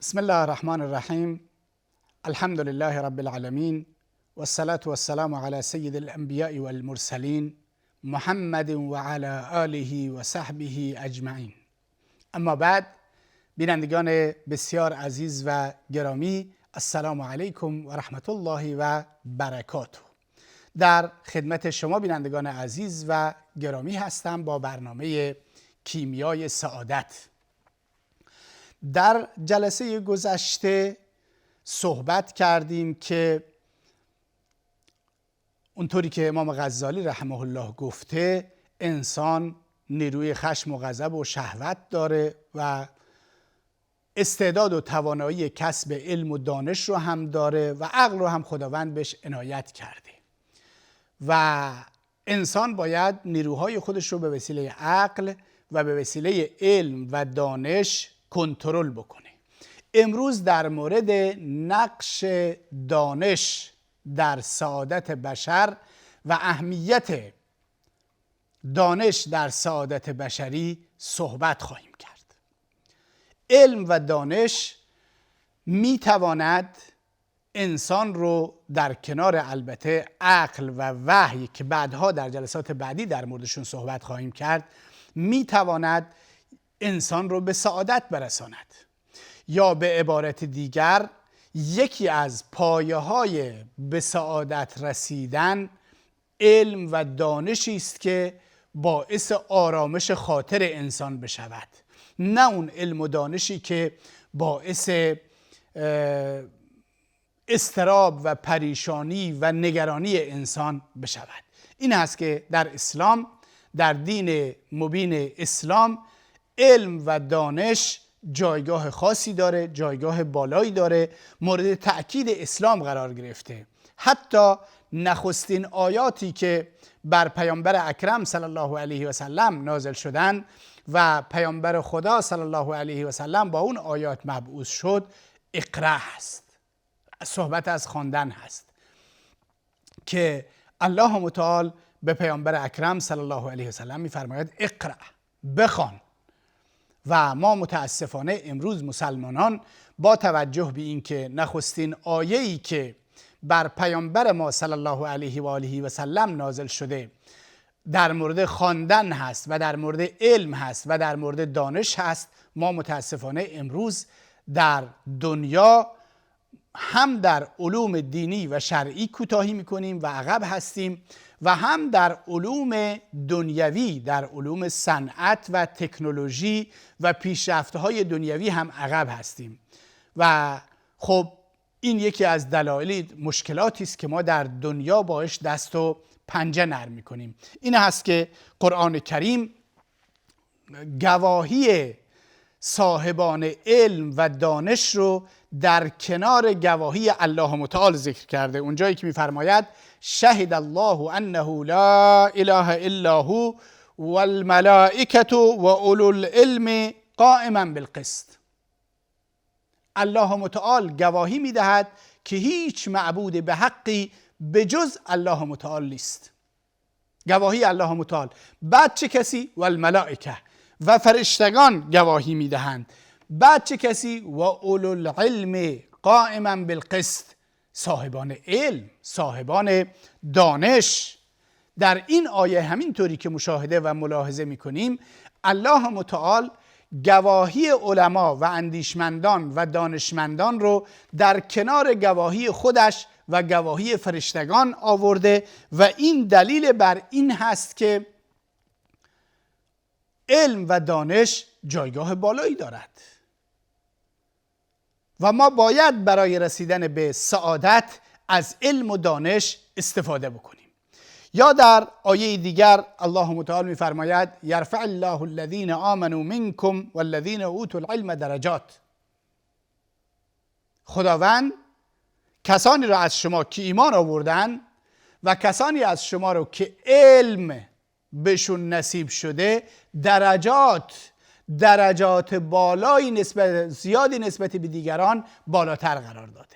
بسم الله الرحمن الرحیم. الحمد لله رب العالمین و الصلاة و السلام علی سید الانبیاء والمرسلین محمد و علی آله و صحبه اجمعین. اما بعد، بینندگان بسیار عزیز و گرامی، السلام علیکم و رحمت الله و برکاته. در خدمت شما بینندگان عزیز و گرامی هستم با برنامه کیمیای سعادت. در جلسه گذشته صحبت کردیم که اونطوری که امام غزالی رحمه الله گفته، انسان نیروی خشم و غضب و شهوت داره و استعداد و توانایی کسب علم و دانش رو هم داره و عقل رو هم خداوند بهش عنایت کرده و انسان باید نیروهای خودش رو به وسیله عقل و به وسیله علم و دانش کنترل بکنه. امروز در مورد نقش دانش در سعادت بشر و اهمیت دانش در سعادت بشری صحبت خواهیم کرد. علم و دانش می تواند انسان رو در کنار البته عقل و وحی که بعدها در جلسات بعدی در موردشون صحبت خواهیم کرد، می تواند انسان رو به سعادت برساند. یا به عبارت دیگر، یکی از پایه‌های به سعادت رسیدن علم و دانشی است که باعث آرامش خاطر انسان بشود، نه اون علم و دانشی که باعث اضطراب و پریشانی و نگرانی انسان بشود. این است که در اسلام، در دین مبین اسلام، علم و دانش جایگاه خاصی داره، جایگاه بالایی داره، مورد تأکید اسلام قرار گرفته. حتی نخستین آیاتی که بر پیامبر اکرم صلی الله علیه و سلم نازل شدند و پیامبر خدا صلی الله علیه و سلم با اون آیات مبعوث شد، اقرا هست. صحبت از خواندن هست که الله متعال به پیامبر اکرم صلی الله علیه و سلم می‌فرماید اقرا، بخوان. و ما متاسفانه امروز مسلمانان با توجه به اینکه نخستین آیه‌ای که بر پیامبر ما صلی الله علیه و آله و سلم نازل شده در مورد خواندن هست و در مورد علم هست و در مورد دانش هست، ما متاسفانه امروز در دنیا هم در علوم دینی و شرعی کوتاهی میکنیم و عقب هستیم و هم در علوم دنیوی، در علوم صنعت و تکنولوژی و پیشرفت‌های دنیوی هم عقب هستیم. و خب این یکی از دلایل مشکلاتی است که ما در دنیا باش دست و پنجه نرم میکنیم. این هست که قرآن کریم گواهی صاحبان علم و دانش رو در کنار گواهی الله متعال ذکر کرده. اونجایی که میفرماید شهد الله انه لا اله الا هو والملائکه و اولو العلم قائما بالقسط. الله متعال گواهی میدهد که هیچ معبود به حقی به جز الله متعال نیست. گواهی الله متعال. بعد چه کسی؟ والملائکه، و فرشتگان گواهی میدهند. بعد چه کسی؟ و اولو العلم قائما بالقسط، صاحبان علم، صاحبان دانش. در این آیه همینطوری که مشاهده و ملاحظه میکنیم، الله متعال گواهی علما و اندیشمندان و دانشمندان رو در کنار گواهی خودش و گواهی فرشتگان آورده و این دلیل بر این هست که علم و دانش جایگاه بالایی دارد و ما باید برای رسیدن به سعادت از علم و دانش استفاده بکنیم. یا در آیه دیگر الله متعال می‌فرماید یرفع الله الذین آمنوا منکم والذین اوتوا العلم درجات. خداوند کسانی را از شما که ایمان آوردن و کسانی از شما رو که علم بهشون نصیب شده درجات بالایی زیادی نسبت به دیگران بالاتر قرار داده.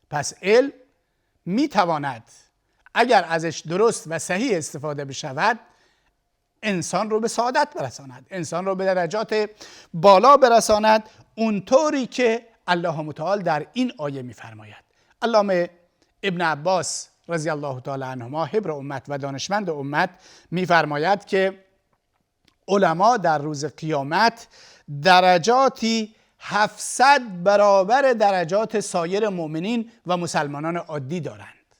پس علم میتواند اگر ازش درست و صحیح استفاده بشود انسان رو به سعادت برساند، انسان رو به درجات بالا برساند، اونطوری که الله متعال در این آیه میفرماید. علامه ابن عباس رضی الله تعالی عنهما حبر امت و دانشمند امت میفرماید که علما در روز قیامت درجاتی 700 برابر درجات سایر مؤمنین و مسلمانان عادی دارند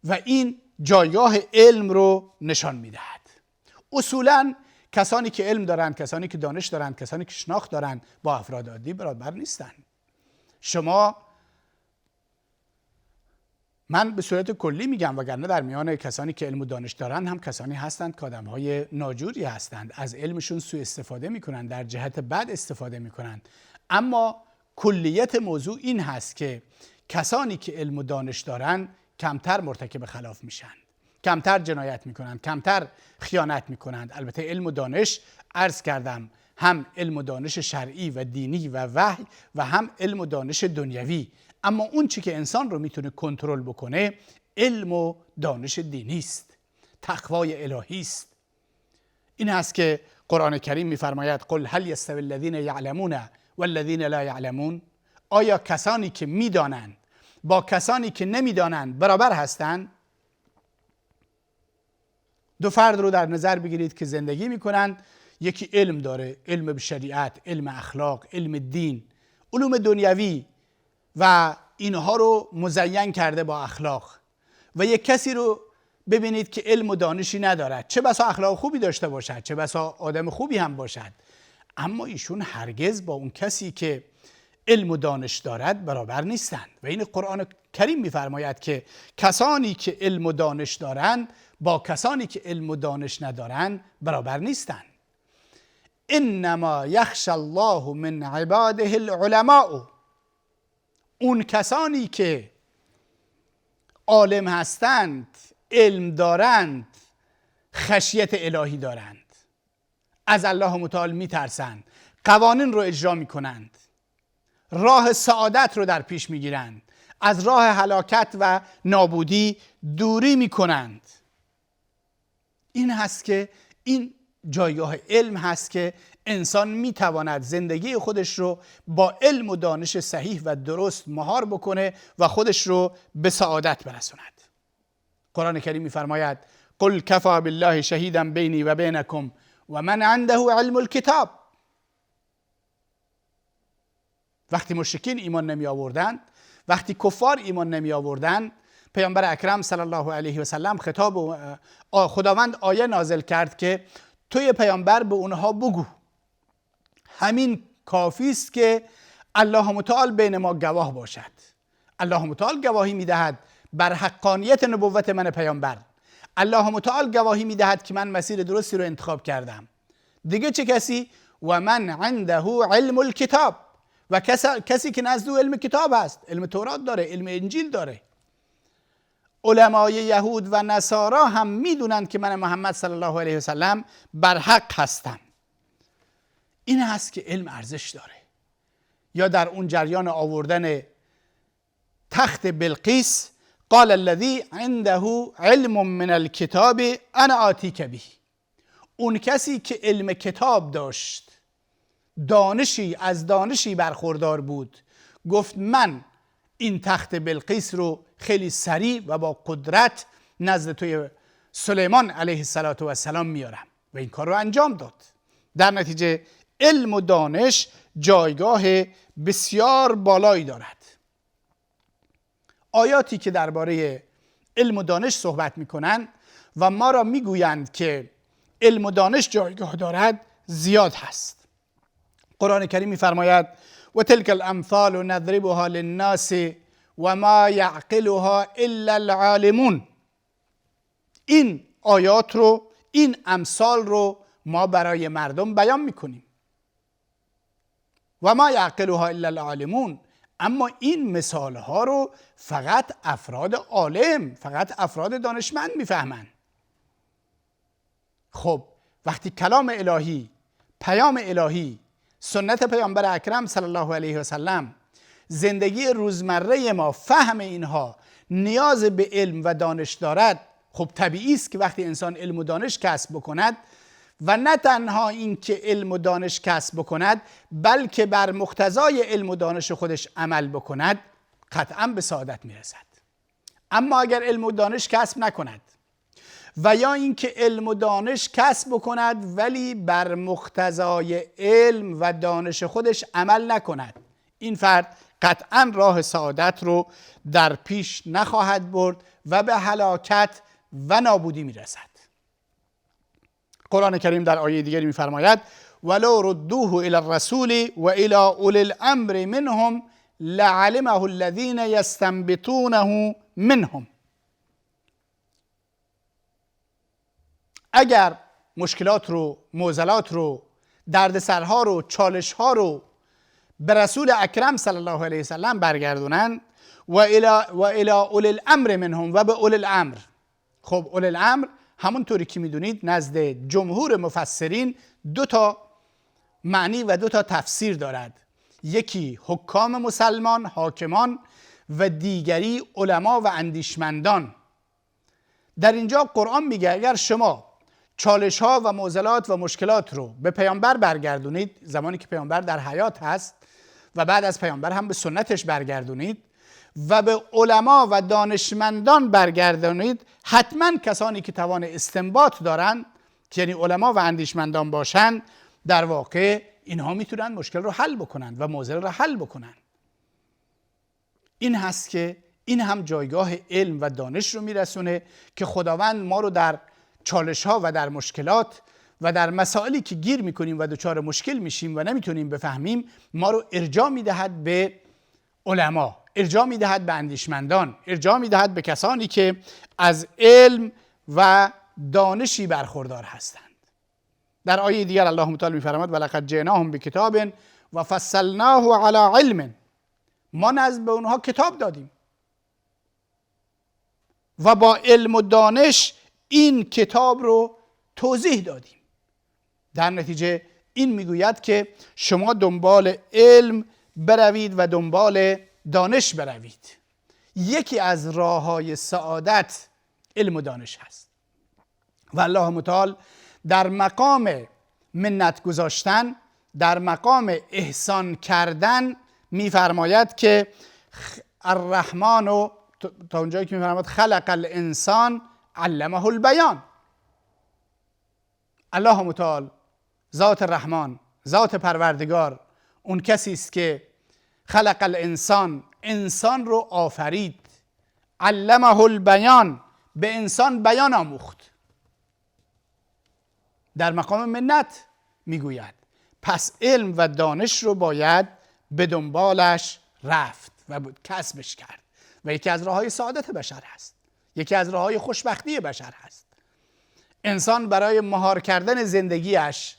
و این جایگاه علم رو نشان میدهد. اصولاً کسانی که علم دارند، کسانی که دانش دارند، کسانی که شناخت دارند با افراد عادی برابر نیستند. من به صورت کلی میگم، وگرنه در میان کسانی که علم و دانش دارند هم کسانی هستند که آدم‌های ناجوری هستند، از علمشون سوء استفاده میکنند، در جهت بد استفاده میکنند. اما کلیت موضوع این هست که کسانی که علم و دانش دارند کمتر مرتکب خلاف میشن، کمتر جنایت میکنند، کمتر خیانت میکنند. البته علم و دانش عرض کردم هم علم و دانش شرعی و دینی و وحی و هم علم و دانش دنیوی، اما اون چی که انسان رو میتونه کنترل بکنه علم و دانش دینی است، تقوای الهی است. این هست که قرآن کریم میفرماید قل هل یستوی الذین یعلمون والذین لا یعلمون، آیا کسانی که میدانند با کسانی که نمیدانند برابر هستند؟ دو فرد رو در نظر بگیرید که زندگی میکنند، یکی علم داره، علم به شریعت، علم اخلاق، علم دین، علوم دنیوی و اینها رو مزین کرده با اخلاق، و یک کسی رو ببینید که علم و دانشی ندارد، چه بسا اخلاق خوبی داشته باشد، چه بسا آدم خوبی هم باشد، اما ایشون هرگز با اون کسی که علم و دانش دارد برابر نیستند. و این قرآن کریم میفرماید که کسانی که علم و دانش دارند با کسانی که علم و دانش ندارند برابر نیستند. انما یخشی الله من عباده العلماء، اون کسانی که عالم هستند، علم دارند، خشیت الهی دارند، از الله متعال میترسند، قوانین رو اجرا میکنند، راه سعادت رو در پیش میگیرند، از راه هلاکت و نابودی دوری میکنند. این هست که این جایگاه علم هست که انسان میتواند زندگی خودش رو با علم و دانش صحیح و درست مهار بکنه و خودش رو به سعادت برساند. قرآن کریم میفرماید قل کفی بالله شهیدا بینی و بینکم و من عنده علم الکتاب. وقتی مشرکین ایمان نمی آوردند، وقتی کفار ایمان نمی آوردند، پیامبر اکرم صلی الله علیه و سلم خداوند آیه نازل کرد که توی پیامبر به اونها بگو همین کافی است که الله متعال بین ما گواه باشد. الله متعال گواهی میدهد بر حقانیت نبوت من پیامبر، الله متعال گواهی میدهد که من مسیر درستی رو انتخاب کردم. دیگه چه کسی؟ و من عنده علم الکتاب، و کسی که نزد او علم کتاب هست، علم تورات داره، علم انجیل داره. علمای یهود و نصارا هم میدونند که من محمد صلی الله علیه و سلم بر حق هستم. این هست که علم ارزش داره. یا در اون جریان آوردن تخت بلقیس قال الذی عنده علم من الکتاب انا آتیک به، اون کسی که علم کتاب داشت، دانشی از دانشی برخوردار بود، گفت من این تخت بلقیس رو خیلی سریع و با قدرت نزد توی سلیمان علیه السلام میارم، و این کار رو انجام داد. در نتیجه علم و دانش جایگاه بسیار بالایی دارد. آیاتی که درباره علم و دانش صحبت میکنند و ما را میگویند که علم و دانش جایگاه دارد زیاد هست. قرآن کریم میفرماید و تلک الامثال نضربها للناس و ما یعقلها الا العالمون. این آیات رو، این امثال رو ما برای مردم بیان میکنیم. و ما یعقلها الا العالمون، اما این مثال ها رو فقط افراد عالم، فقط افراد دانشمند میفهمند. خب وقتی کلام الهی، پیام الهی، سنت پیامبر اکرم صلی الله علیه و سلم، زندگی روزمره ما، فهم اینها نیاز به علم و دانش دارد، خب طبیعی است که وقتی انسان علم و دانش کسب بکند و نه تنها این که علم و دانش کسب بکند بلکه بر مقتضای علم و دانش خودش عمل بکند قطعا به سعادت میرسد. اما اگر علم و دانش کسب نکند و یا اینکه علم و دانش کسب بکند ولی بر مقتضای علم و دانش خودش عمل نکند، این فرد قطعا راه سعادت رو در پیش نخواهد برد و به هلاکت و نابودی میرسد. قرآن کریم در آیه دیگری میفرماید ولو ردوه الی الرسول و الی اولی الامر منهم لعلمه الذین یستنبطونه منهم. اگر مشکلات رو، معضلات رو، دردسرها رو، چالشها رو به رسول اکرم صلی الله علیه وسلم برگردونن و الی اولی الامر منهم و به اولی الامر. خب اولی الامر همونطوری که میدونید نزد جمهور مفسرین 2 تا معنی و 2 تا تفسیر دارد. یکی حکام مسلمان، حاکمان، و دیگری علما و اندیشمندان. در اینجا قرآن میگه اگر شما چالش ها و معضلات و مشکلات رو به پیامبر برگردونید، زمانی که پیامبر در حیات هست و بعد از پیامبر هم به سنتش برگردونید و به علما و دانشمندان برگردونید، حتما کسانی که توان استنباط دارند که یعنی علما و اندیشمندان باشند، در واقع اینها میتونن مشکل رو حل بکنند و معضل رو حل بکنند. این هست که این هم جایگاه علم و دانش رو میرسونه که خداوند ما رو در چالش ها و در مشکلات و در مسائلی که گیر میکنیم و دچار مشکل میشیم و نمیتونیم بفهمیم، ما رو ارجاع میدهد به علما، ارجاع میدهد به اندیشمندان، ارجاع میدهد به کسانی که از علم و دانشی برخوردار هستند. در آیه دیگر الله متعال میفرماید ولقد جئناهم بکتاب و فصلناه علی علم. ما نزد به اونها کتاب دادیم و با علم و دانش این کتاب رو توضیح دادیم. در نتیجه این میگوید که شما دنبال علم بروید و دنبال دانش بروید. یکی از راه‌های سعادت علم و دانش هست و الله متعال در مقام منت گذاشتن، در مقام احسان کردن میفرماید که الرحمن و تا اونجایی که میفرماید خلق الانسان علمه البیان. الله متعال ذات رحمان، ذات پروردگار، اون کسی است که خلق الانسان، انسان رو آفرید، علمه البیان، به انسان بیان آموخت. در مقام منت میگوید پس علم و دانش رو باید به دنبالش رفت و کسبش کرد و یکی از راه‌های سعادت بشر هست، یکی از راه‌های خوشبختی بشر هست. انسان برای مهار کردن زندگیش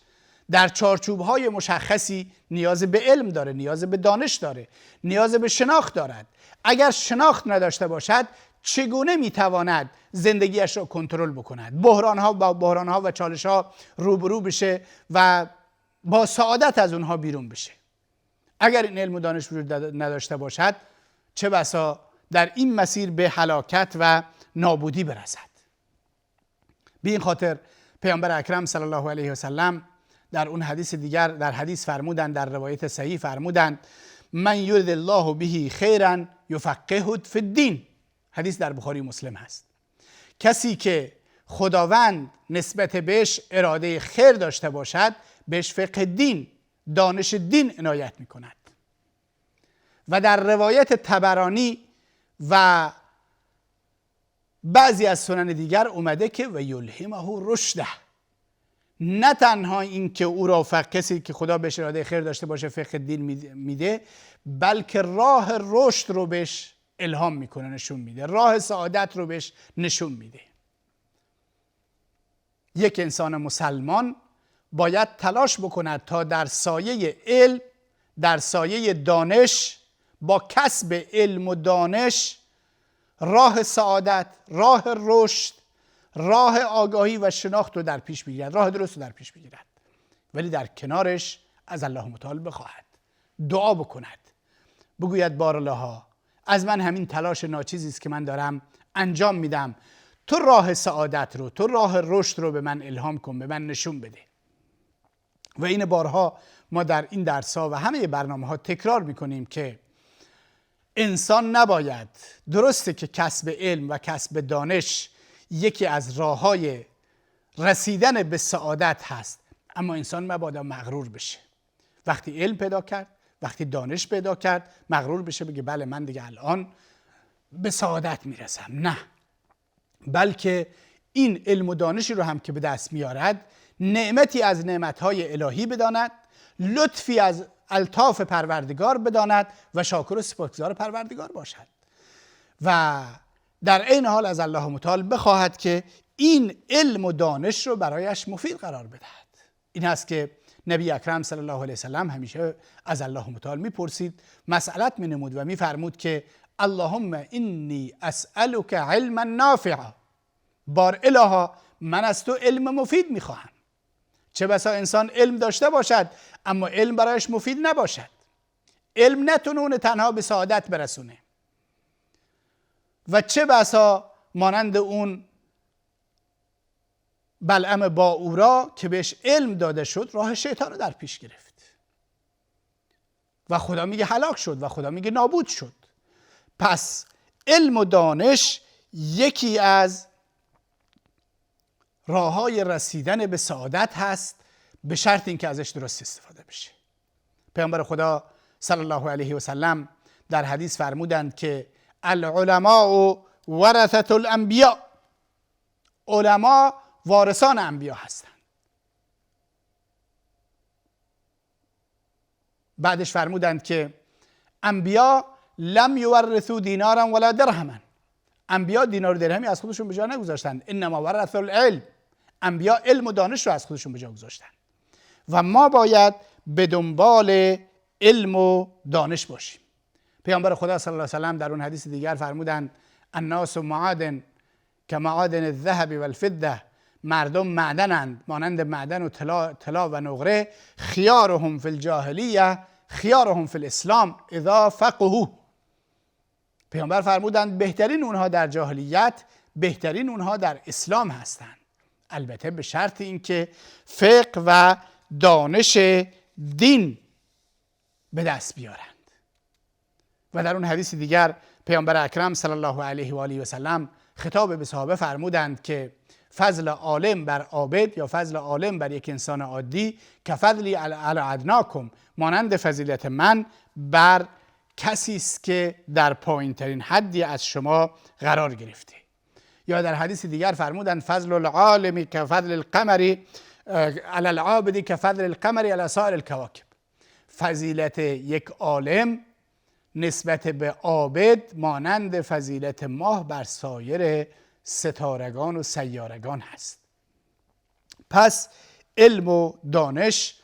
در چارچوب‌های مشخصی نیاز به علم داره، نیاز به دانش داره، نیاز به شناخت دارد. اگر شناخت نداشته باشد چگونه میتواند زندگیش را کنترل بکند، بحران‌ها و چالش‌ها روبرو بشه و با سعادت از اونها بیرون بشه؟ اگر این علم و دانش وجود نداشته باشد چه بسا در این مسیر به هلاکت و نابودی برسد. به این خاطر پیامبر اکرم صلی الله علیه و سلم در اون حدیث دیگر، در حدیث فرمودند، در روایت صحیح فرمودند من یرد الله به خیرا یفقهه فی الدین. حدیث در بخاری مسلم هست. کسی که خداوند نسبت بهش اراده خیر داشته باشد بهش فقه دین، دانش دین عنایت می کند. و در روایت طبرانی و بعضی از سنن دیگر اومده که و یلهمه رشده، نه تنها این که او را کسی که خدا بهش اراده خیر داشته باشه فقه دین میده، بلکه راه رشد رو بهش الهام میکنه، نشون میده، راه سعادت رو بهش نشون میده. یک انسان مسلمان باید تلاش بکند تا در سایه علم، در سایه دانش، با کسب علم و دانش راه سعادت، راه رشد، راه آگاهی و شناخت رو در پیش بگیرد، راه درست رو در پیش بگیرد، ولی در کنارش از الله متعال بخواهد، دعا بکند، بگوید بارالها از من همین تلاش ناچیزی است که من دارم انجام میدم، تو راه سعادت رو، تو راه رشد رو به من الهام کن، به من نشون بده. و این بارها ما در این درس‌ها و همه برنامه‌ها تکرار می‌کنیم که انسان نباید، درسته که کسب علم و کسب دانش یکی از راه‌های رسیدن به سعادت هست، اما انسان مبادا مغرور بشه. وقتی علم پیدا کرد، وقتی دانش پیدا کرد، مغرور بشه بگه بله من دیگه الان به سعادت میرسم. نه، بلکه این علم و دانشی رو هم که به دست میارد نعمتی از نعمتهای الهی بداند، لطفی از الطاف پروردگار بداند و شاکر و سپاسگزار پروردگار باشد و در عین حال از الله متعال بخواهد که این علم و دانش رو برایش مفید قرار بدهد. این هست که نبی اکرم صلی الله علیه وسلم همیشه از الله متعال میپرسید، مسئلت مینمود و میفرمود که اللهم انی اسألک علما نافعا، بار الها من از تو علم مفید میخواهم. چه بسا انسان علم داشته باشد اما علم برایش مفید نباشد، علم نتونه اون تنها به سعادت برسونه و چه بسا مانند اون بلعم باعورا که بهش علم داده شد راه شیطان رو در پیش گرفت و خدا میگه هلاک شد و خدا میگه نابود شد. پس علم و دانش یکی از راه‌های رسیدن به سعادت هست، به شرط اینکه ازش درست استفاده بشه. پیامبر خدا صلی الله علیه و سلم در حدیث فرمودند که العلماء ورثة الانبیاء، علما وارثان انبیا هستند. بعدش فرمودند که انبیا لم یورثوا دینارا ولا درهما، انبیا دینار و درهمی از خودشون به جا نگذاشتند. انما ورثوا العلم، انبیا علم و دانش رو از خودشون به جا گذاشتند و ما باید به دنبال علم و دانش باشیم. پیامبر خدا صلی الله علیه و سلم در اون حدیث دیگر فرمودند الناس معادن کمعادن الذهب والفضه، مردم معدنند مانند معدن و طلا و نقره، خیارهم فی الجاهلیه خیارهم فی الاسلام اذا فقهوا. پیامبر فرمودند بهترین اونها در جاهلیت بهترین اونها در اسلام هستند، البته به شرط اینکه فقه و دانش دین به دست بیارند. و در اون حدیث دیگر پیامبر اکرم صلی الله علیه و آله و سلم خطاب به صحابه فرمودند که فضل عالم بر عابد یا فضل عالم بر یک انسان عادی که فضلی علی ادناکم، مانند فضیلت من بر کسی است که در پایین ترین حدی از شما قرار گرفته. یا در حدیث دیگر فرمودند فضل العالم که فضل القمر علی العابد که فضل القمر علی سائر الکواکب، فضیلت یک عالم نسبت به عابد مانند فضیلت ماه بر سایر ستارگان و سیارگان هست. پس علم و دانش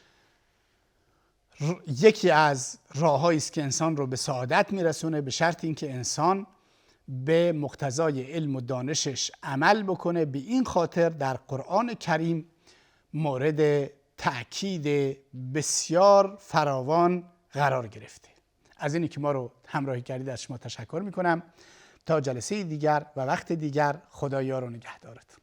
یکی از راه‌هایی است که انسان رو به سعادت میرسونه، به شرط اینکه انسان به مقتضای علم و دانشش عمل بکنه. به این خاطر در قرآن کریم مورد تأکید بسیار فراوان قرار گرفته. از اینی که ما رو همراهی کردید از شما تشکر میکنم. تا جلسه دیگر و وقت دیگر، خدا یار و نگهدارتون.